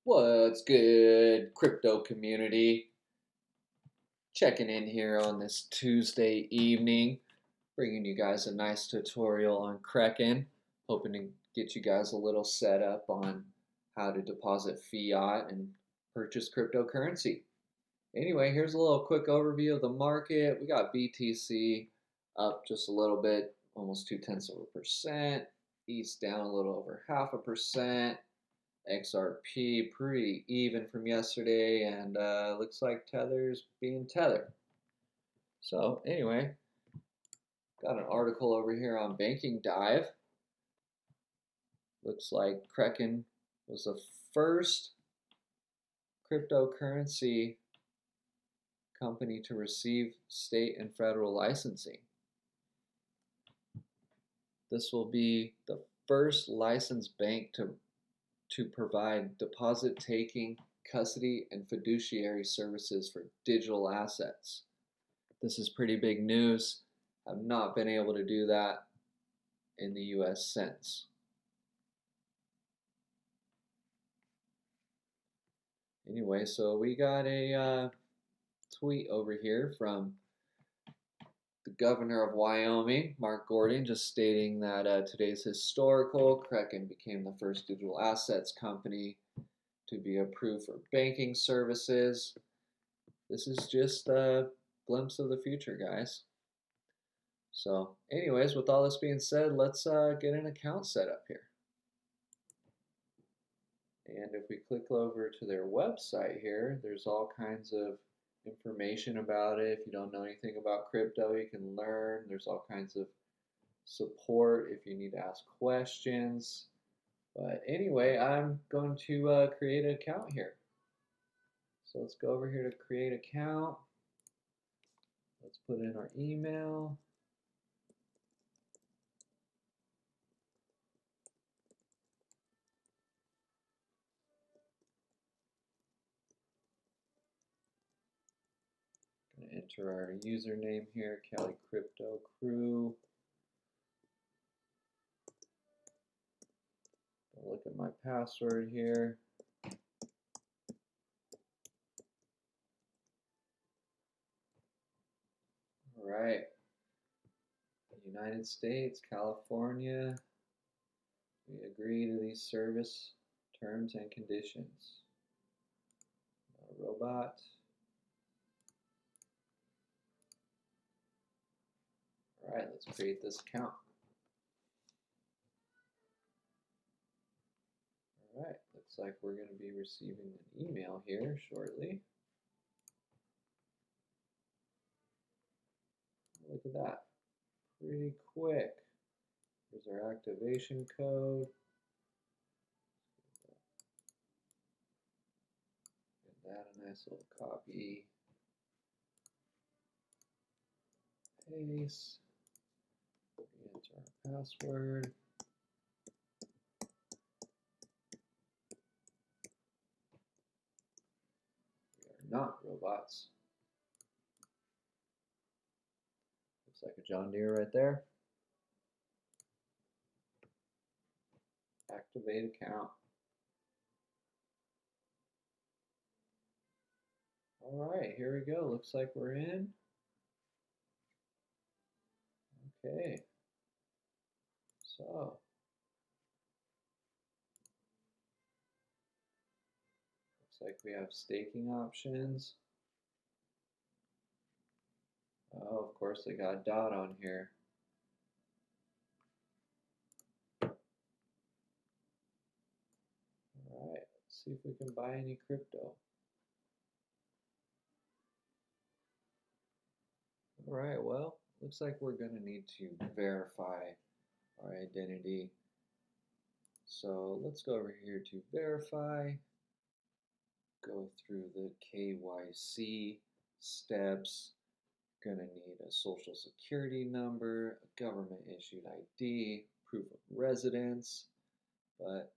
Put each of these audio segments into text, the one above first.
What's good, crypto community? Checking in here on this Tuesday evening, bringing you guys a nice tutorial on Kraken. Hoping to get you guys a little setup on how to deposit fiat and purchase cryptocurrency. Anyway, here's a little quick overview of the market. We got BTC up just a little bit, almost 0.2%. ETH down a little over 0.5%. XRP pretty even from yesterday, and looks like Tether's being tethered. So anyway, got an article over here on Banking Dive. Looks like Kraken was the first cryptocurrency company to receive state and federal licensing. This will be the first licensed bank to provide deposit taking, custody, and fiduciary services for digital assets. This is pretty big news. I've not been able to do that in the US since. Anyway, so we got a tweet over here from the governor of Wyoming, Mark Gordon, just stating that today's historical. Kraken became the first digital assets company to be approved for banking services. This is just a glimpse of the future, guys. So anyways, with all this being said, let's get an account set up here. And if we click over to their website here, there's all kinds of information about it. If you don't know anything about crypto, you can learn. There's all kinds of support if you need to ask questions. But anyway, I'm going to create an account here. So let's go over here to create account. Let's put in our email. Gonna enter our username here, CaliCryptoCrew. Look at my password here. All right. United States, California. We agree to these service terms and conditions. Not a robot. All right, let's create this account. All right, looks like we're going to be receiving an email here shortly. Look at that, pretty quick. Here's our activation code. Get that a nice little copy. Paste. Enter our password. We are not robots. Looks like a John Deere right there. Activate account. All right, here we go. Looks like we're in. Okay. So, looks like we have staking options. Oh, of course they got dot on here. All right, let's see if we can buy any crypto. All right, well, looks like we're going to need to verify our identity. So let's go over here to verify, go through the KYC steps. Going to need a social security number, a government issued ID, proof of residence, but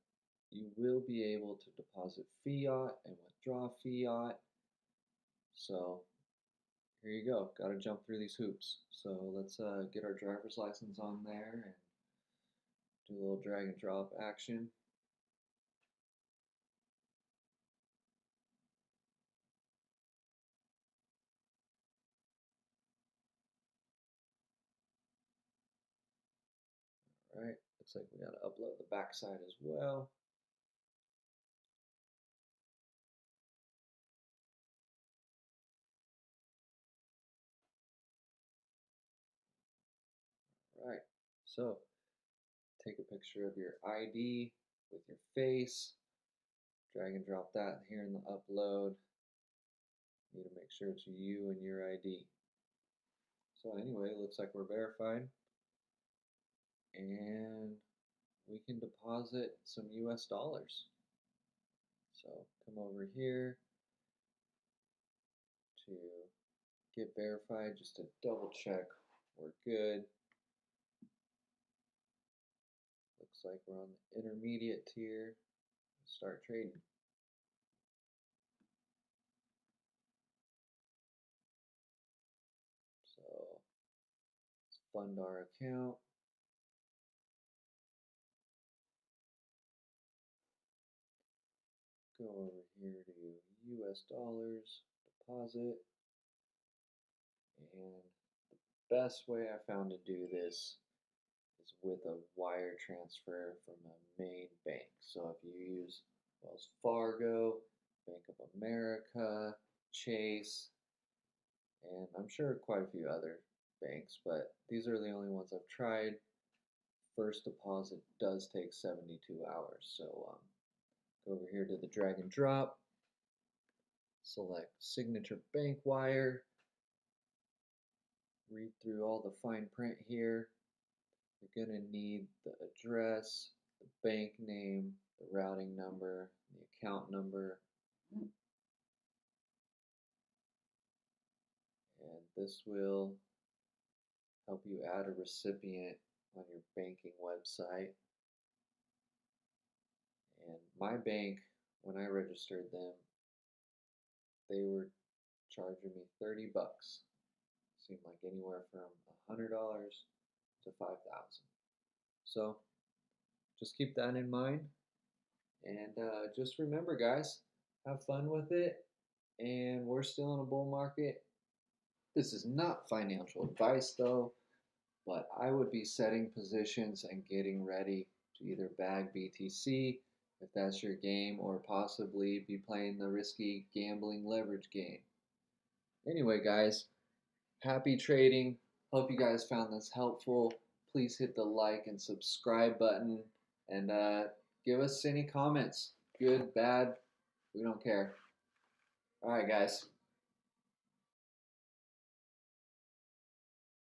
you will be able to deposit fiat and withdraw fiat. So here you go, got to jump through these hoops. So let's get our driver's license on there and do a little drag and drop action. All right, looks like we got to upload the backside as well. All right, so take a picture of your ID with your face, drag and drop that here in the upload. You need to make sure it's you and your ID. So anyway, it looks like we're verified, and we can deposit some US dollars. So come over here to get verified just to double check we're good. Looks like we're on the intermediate tier. Start trading. So let's fund our account. Go over here to US dollars, deposit, and the best way I found to do this is with a wire transfer from a main bank. So if you use Wells Fargo, Bank of America, Chase, and I'm sure quite a few other banks, but these are the only ones I've tried. First deposit does take 72 hours. So go over here to the drag and drop, select signature bank wire, read through all the fine print here. You're going to need the address, the bank name, the routing number, the account number, and this will help you add a recipient on your banking website. And my bank, when I registered them, they were charging me 30 bucks. Seemed like anywhere from $100 to 5,000. So just keep that in mind, and just remember, guys, have fun with it. And we're still in a bull market. This is not financial advice, though, but I would be setting positions and getting ready to either bag BTC if that's your game, or possibly be playing the risky gambling leverage game. Anyway, guys, happy trading. Hope you guys found this helpful. Please hit the like and subscribe button, and give us any comments. Good, bad, we don't care. All right, guys.